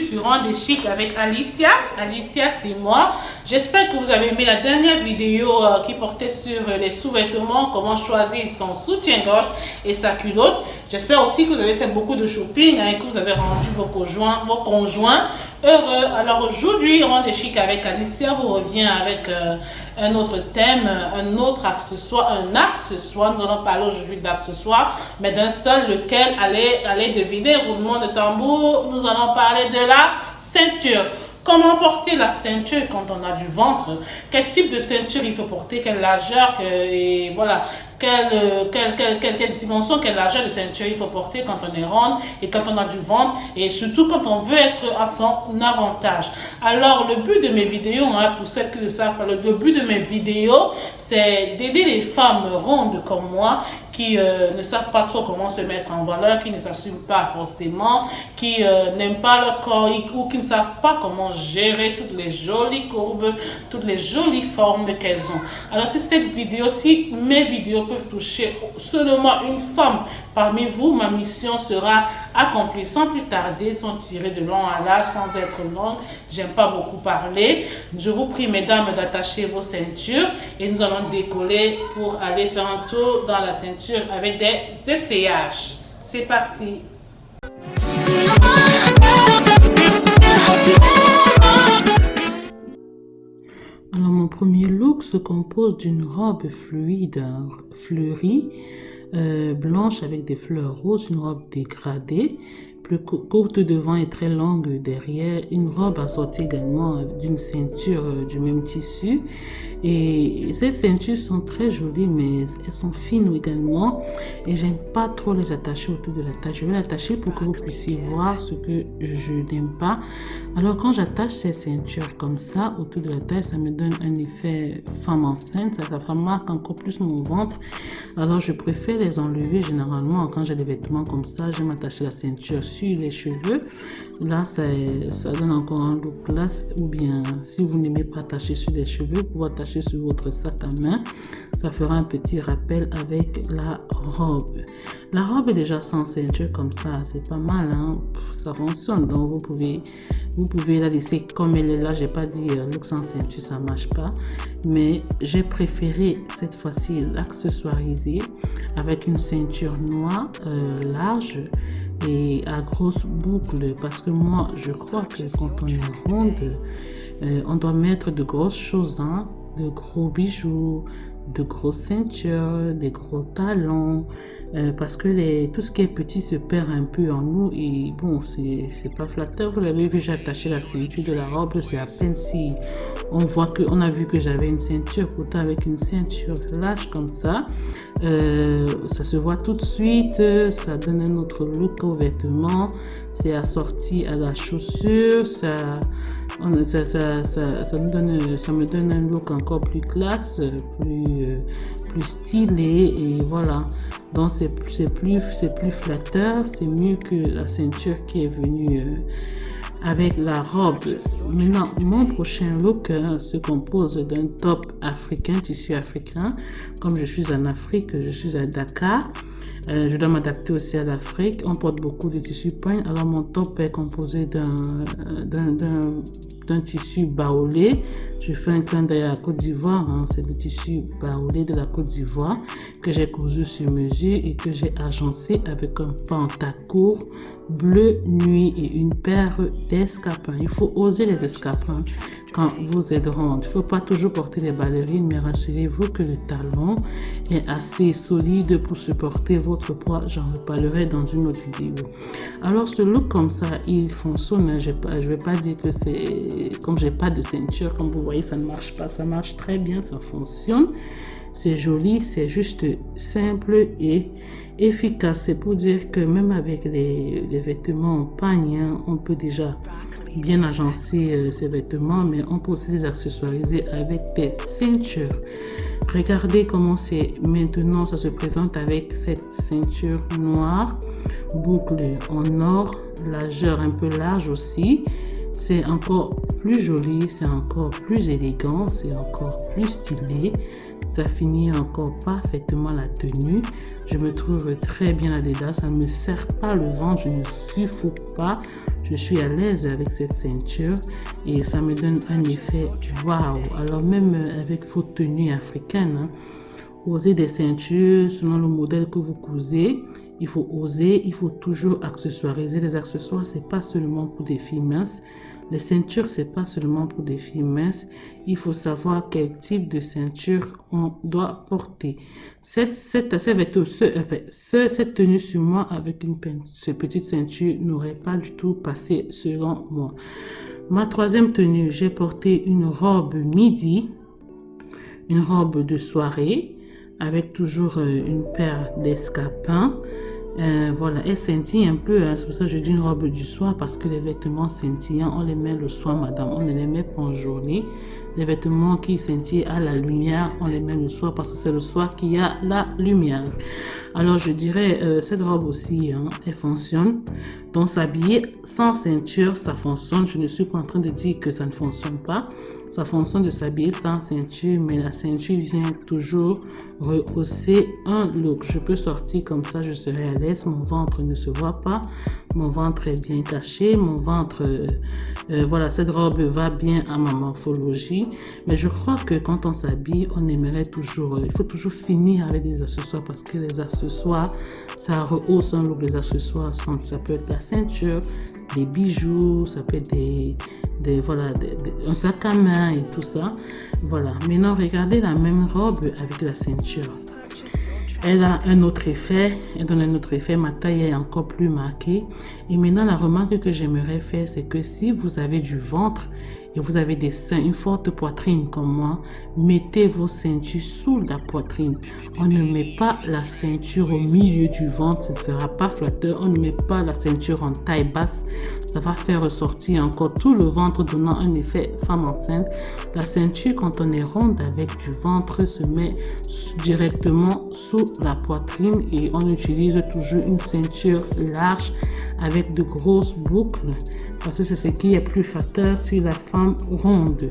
sur Rendez Chic avec Alicia. Alicia, c'est moi. J'espère que vous avez aimé la dernière vidéo qui portait sur les sous-vêtements, comment choisir son soutien-gorge et sa culotte. J'espère aussi que vous avez fait beaucoup de shopping et que vous avez rendu vos conjoints heureux. Alors aujourd'hui, Rendez Chic avec Alicia vous revient avec un autre thème, un autre accessoire, Nous allons parler aujourd'hui d'accessoires, mais d'un seul, lequel allez deviner, roulement de tambour. Nous allons parler de la ceinture. Comment porter la ceinture quand on a du ventre? Quel type de ceinture il faut porter? Quelle largeur? Et voilà. Quelle dimension, quelle largeur de ceinture il faut porter quand on est ronde et quand on a du ventre, et surtout quand on veut être à son avantage. Alors, le but de mes vidéos, pour celles qui ne savent pas, le but de mes vidéos, c'est d'aider les femmes rondes comme moi qui ne savent pas trop comment se mettre en valeur, qui ne s'assument pas forcément, qui n'aiment pas leur corps ou qui ne savent pas comment gérer toutes les jolies courbes, toutes les jolies formes qu'elles ont. Alors si mes vidéos peuvent toucher seulement une femme parmi vous, ma mission sera accomplie. Sans plus tarder, sans tirer de long à large, sans être longue, j'aime pas beaucoup parler. Je vous prie, mesdames, d'attacher vos ceintures et nous allons décoller pour aller faire un tour dans la ceinture avec des essayages. C'est parti. Alors mon premier look se compose d'une robe fluide, fleurie, blanche avec des fleurs roses, une robe dégradée, plus courte devant et très longue derrière, une robe assortie également d'une ceinture du même tissu. Et ces ceintures sont très jolies, mais elles sont fines également, et j'aime pas trop les attacher autour de la taille. Je vais l'attacher pour que vous puissiez voir ce que je n'aime pas. Alors quand j'attache ces ceintures comme ça autour de la taille, ça me donne un effet femme enceinte, ça marque encore plus mon ventre. Alors je préfère les enlever généralement quand j'ai des vêtements comme ça. J'aime attacher la ceinture sur les cheveux. Là ça donne encore un look classe. Ou bien si vous n'aimez pas attacher sur les cheveux, vous pouvez attacher sur votre sac à main. Ça fera un petit rappel avec la robe. La robe est déjà sans ceinture comme ça, c'est pas mal, hein? Ça fonctionne. Donc vous pouvez la laisser comme elle est là. J'ai pas dit look sans ceinture, ça marche pas, mais j'ai préféré cette fois-ci l'accessoiriser avec une ceinture noire large et à grosse boucle, parce que moi je crois que quand on est ronde, on doit mettre de grosses choses, hein, de gros bijoux, de grosses ceintures, des gros talons, parce que tout ce qui est petit se perd un peu en nous, et bon, c'est pas flatteur. Vous l'avez vu, j'ai attaché la ceinture de la robe, c'est à peine si on a vu que j'avais une ceinture. Pourtant avec une ceinture large comme ça, ça se voit tout de suite, ça donne un autre look au vêtement, c'est assorti à la chaussure, ça me donne un look encore plus classe, plus stylé, et voilà. Donc c'est plus flatteur, c'est mieux que la ceinture qui est venue avec la robe. Maintenant, mon prochain look se compose d'un top africain, tissu africain. Comme je suis en Afrique, je suis à Dakar, je dois m'adapter aussi à l'Afrique. On porte beaucoup de tissus point. Alors mon top est composé d'un tissu baoulé. Je fais un clin d'œil à la Côte d'Ivoire, hein. C'est le tissu baoulé de la Côte d'Ivoire que j'ai cousu sur mesure et que j'ai agencé avec un pantacourt bleu nuit et une paire d'escarpins. Il faut oser les escarpins quand vous êtes ronde. Il ne faut pas toujours porter les ballerines, mais rassurez-vous que le talon est assez solide pour supporter votre poids. J'en reparlerai dans une autre vidéo. Alors ce look comme ça, il fonctionne. Je ne vais pas dire que c'est comme j'ai pas de ceinture, comme vous voyez, ça ne marche pas. Ça marche très bien, ça fonctionne. C'est joli, c'est juste simple et efficace. C'est pour dire que même avec les vêtements en pagne, hein, on peut déjà bien agencer ces vêtements, mais on peut aussi les accessoiriser avec des ceintures. Regardez comment c'est maintenant, ça se présente avec cette ceinture noire, boucle en or, largeur un peu large aussi. C'est encore plus joli, c'est encore plus élégant, c'est encore plus stylé. Ça finit encore parfaitement la tenue. Je me trouve très bien là-dedans. Ça ne me serre pas le ventre, je ne suffoque pas. Je suis à l'aise avec cette ceinture et ça me donne un effet waouh. Alors même avec vos tenues africaines, hein, osez des ceintures selon le modèle que vous cousez. Il faut oser, il faut toujours accessoiriser. Les accessoires, c'est pas seulement pour des filles minces. Les ceintures, c'est pas seulement pour des filles minces. Il faut savoir quel type de ceinture on doit porter. Cette tenue sur moi avec cette petite ceinture n'aurait pas du tout passé selon moi. Ma troisième tenue, j'ai porté une robe midi, une robe de soirée avec toujours une paire d'escarpins. Voilà, elle scintille un peu, hein, c'est pour ça que je dis une robe du soir, parce que les vêtements scintillants, on les met le soir, madame, on ne les met pas en journée. Les vêtements qui scintillent à la lumière, on les met le soir, parce que c'est le soir qu'il y a la lumière. Alors je dirais, cette robe aussi, hein, elle fonctionne. Donc s'habiller sans ceinture, ça fonctionne. Je ne suis pas en train de dire que ça ne fonctionne pas. Ça fonctionne de s'habiller sans ceinture, mais la ceinture vient toujours rehausser un look. Je peux sortir comme ça, je serai à l'aise, mon ventre ne se voit pas, mon ventre est bien caché, mon ventre, voilà, cette robe va bien à ma morphologie. Mais je crois que quand on s'habille, on aimerait toujours, il faut toujours finir avec des accessoires, parce que les accessoires, ça rehausse un look. Les accessoires, ça peut être la ceinture, des bijoux, ça peut être un sac à main et tout ça. Voilà. Maintenant, regardez la même robe avec la ceinture. Elle a un autre effet, elle donne un autre effet. Ma taille est encore plus marquée. Et maintenant, la remarque que j'aimerais faire, c'est que si vous avez du ventre et vous avez des seins, une forte poitrine comme moi, mettez vos ceintures sous la poitrine. On ne met pas la ceinture au milieu du ventre, ce ne sera pas flatteur. On ne met pas la ceinture en taille basse, ça va faire ressortir encore tout le ventre, donnant un effet femme enceinte. La ceinture, quand on est ronde avec du ventre, se met directement sous la poitrine et on utilise toujours une ceinture large avec de grosses boucles, parce que c'est ce qui est plus flatteur sur la femme ronde.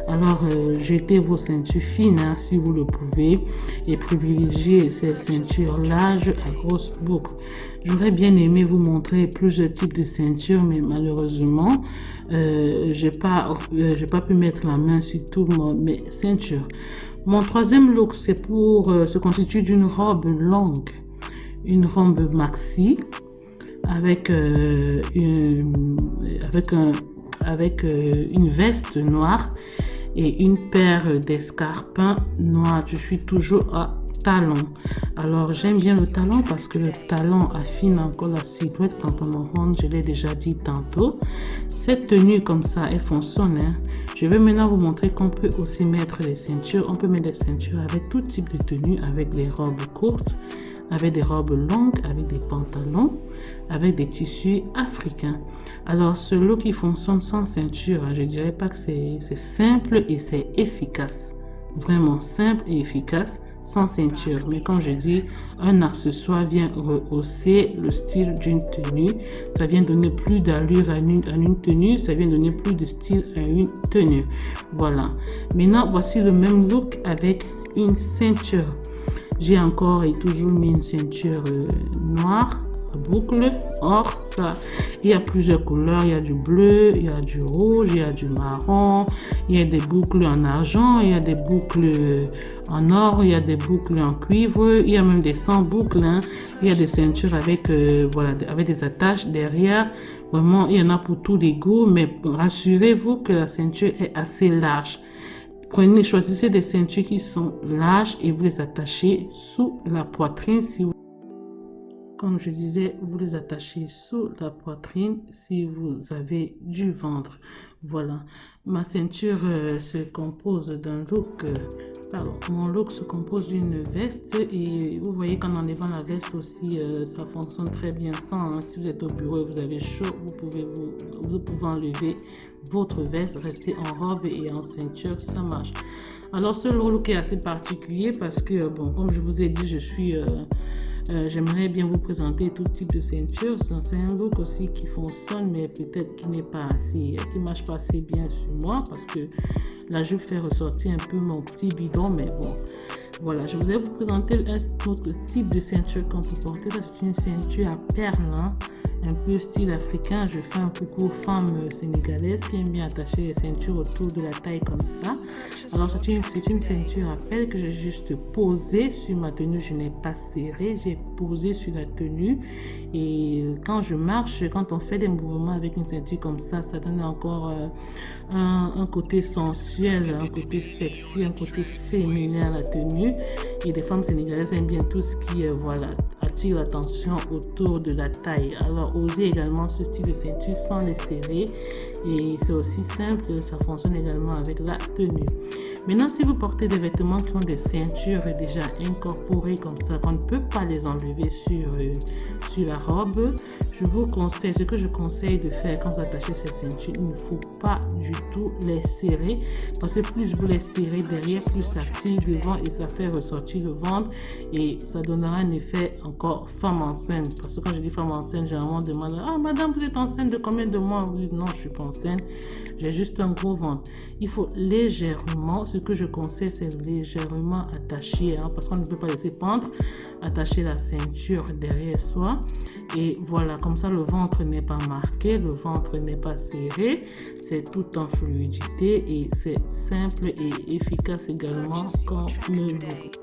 Alors, jetez vos ceintures fines, hein, si vous le pouvez, et privilégiez ces ceintures larges à grosses boucles. J'aurais bien aimé vous montrer plusieurs types de ceintures, mais malheureusement, j'ai pas pu mettre la main sur toutes mes ceintures. Mon troisième look, se constitue d'une robe longue, une robe maxi, avec une veste noire et une paire d'escarpins noirs. Je suis toujours à talons. Alors j'aime bien le talon parce que le talon affine encore la silhouette quand on en rentre. Je l'ai déjà dit tantôt. Cette tenue comme ça, elle fonctionne, hein. Je vais maintenant vous montrer qu'on peut aussi mettre les ceintures. On peut mettre des ceintures avec tout type de tenue, avec des robes courtes, avec des robes longues, avec des pantalons, avec des tissus africains. Alors ce look il fonctionne sans ceinture, hein. Je dirais pas que c'est simple et c'est efficace. Vraiment simple et efficace sans ceinture. Mais comme je dis, un accessoire vient rehausser le style d'une tenue. Ça vient donner plus d'allure à une tenue. Ça vient donner plus de style à une tenue. Voilà. Maintenant, voici le même look avec une ceinture. J'ai encore et toujours mis une ceinture noire à boucle. Or, ça, il y a plusieurs couleurs. Il y a du bleu, il y a du rouge, il y a du marron, il y a des boucles en argent, il y a des boucles en or, il y a des boucles en cuivre, il y a même des sans boucles, hein. Il y a des ceintures avec, avec des attaches derrière. Vraiment, il y en a pour tous les goûts, mais rassurez-vous que la ceinture est assez large. Choisissez des ceintures qui sont larges et vous les attachez sous la poitrine. Comme je disais, vous les attachez sous la poitrine si vous avez du ventre. Voilà. Ma ceinture se compose d'un look. Mon look se compose d'une veste et vous voyez qu'en enlevant la veste aussi, ça fonctionne très bien sans. Hein. Si vous êtes au bureau et vous avez chaud, vous pouvez enlever votre veste, rester en robe et en ceinture, ça marche. Alors ce look est assez particulier parce que, bon, comme je vous ai dit, j'aimerais bien vous présenter tout type de ceinture. C'est un look aussi qui fonctionne, mais peut-être qui marche pas assez bien sur moi parce que la jupe fait ressortir un peu mon petit bidon, mais bon. Voilà, je voudrais vous présenter un autre type de ceinture qu'on peut porter. C'est une ceinture à perles, hein. un peu style africain. Je fais un coucou aux femmes sénégalaises qui aiment bien attacher les ceintures autour de la taille comme ça. Alors c'est une ceinture à pelle que j'ai juste posée sur ma tenue. Je n'ai pas serré, j'ai posé sur la tenue. Et quand je marche, quand on fait des mouvements avec une ceinture comme ça donne encore un côté sensuel, un côté sexy, un côté féminin à la tenue. Et les femmes sénégalaises aiment bien tout ce qui voilà, attire l'attention autour de la taille. Alors osez également ce style de ceinture sans les serrer. Et c'est aussi simple, ça fonctionne également avec la tenue. Maintenant, si vous portez des vêtements qui ont des ceintures déjà incorporées comme ça, qu'on ne peut pas les enlever sur la robe, je vous conseille, ce que je conseille de faire quand vous attachez ces ceintures, il ne faut pas du tout les serrer, parce que plus vous les serrez derrière, plus ça tire devant et ça fait ressortir le ventre et ça donnera un effet encore femme enceinte. Parce que quand je dis femme enceinte, généralement on demande: ah madame, vous êtes enceinte de combien de mois? Vous dites: non, je suis pas enceinte, j'ai juste un gros ventre. Il faut légèrement, ce que je conseille, c'est légèrement attacher, parce qu'on ne peut pas laisser pendre, attacher la ceinture derrière soi. Et voilà, comme ça le ventre n'est pas marqué, le ventre n'est pas serré, c'est tout en fluidité et c'est simple et efficace également comme look.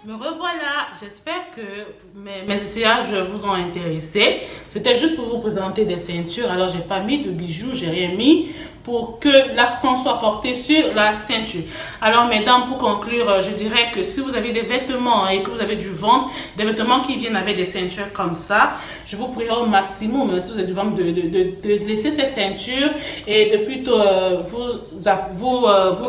Me revoilà, j'espère que mes essayages vous ont intéressé. C'était juste pour vous présenter des ceintures. Alors j'ai pas mis de bijoux, j'ai rien mis pour que l'accent soit porté sur la ceinture. Alors mesdames, pour conclure, je dirais que si vous avez des vêtements et que vous avez du ventre, des vêtements qui viennent avec des ceintures comme ça, je vous prierai au maximum, si vous avez du ventre, de laisser ces ceintures et de plutôt vous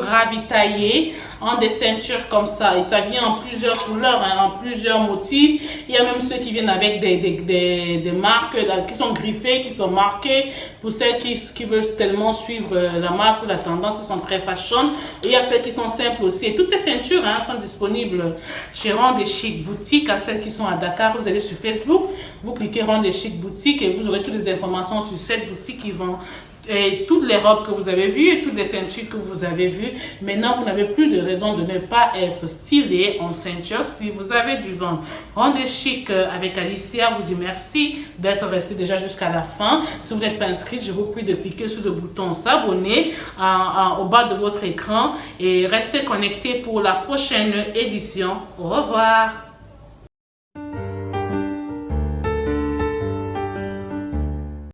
ravitailler en des ceintures comme ça. Et ça vient en plusieurs couleurs, en plusieurs motifs. Il y a même ceux qui viennent avec des marques qui sont griffées, qui sont marquées pour celles qui veulent tellement suivre la marque ou la tendance, qui sont très fashion. Et il y a celles qui sont simples aussi. Et toutes ces ceintures sont disponibles chez Rond & Chic Boutique. À celles qui sont à Dakar, vous allez sur Facebook, vous cliquez Rond & Chic Boutique et vous aurez toutes les informations sur cette boutique qui vont et toutes les robes que vous avez vues et toutes les ceintures que vous avez vues. Maintenant, vous n'avez plus de raison de ne pas être stylé en ceinture si vous avez du ventre. Rond & Chic avec Alicia vous dit merci d'être resté déjà jusqu'à la fin. Si vous n'êtes pas inscrit, je vous prie de cliquer sur le bouton s'abonner au bas de votre écran et restez connectés pour la prochaine édition. Au revoir.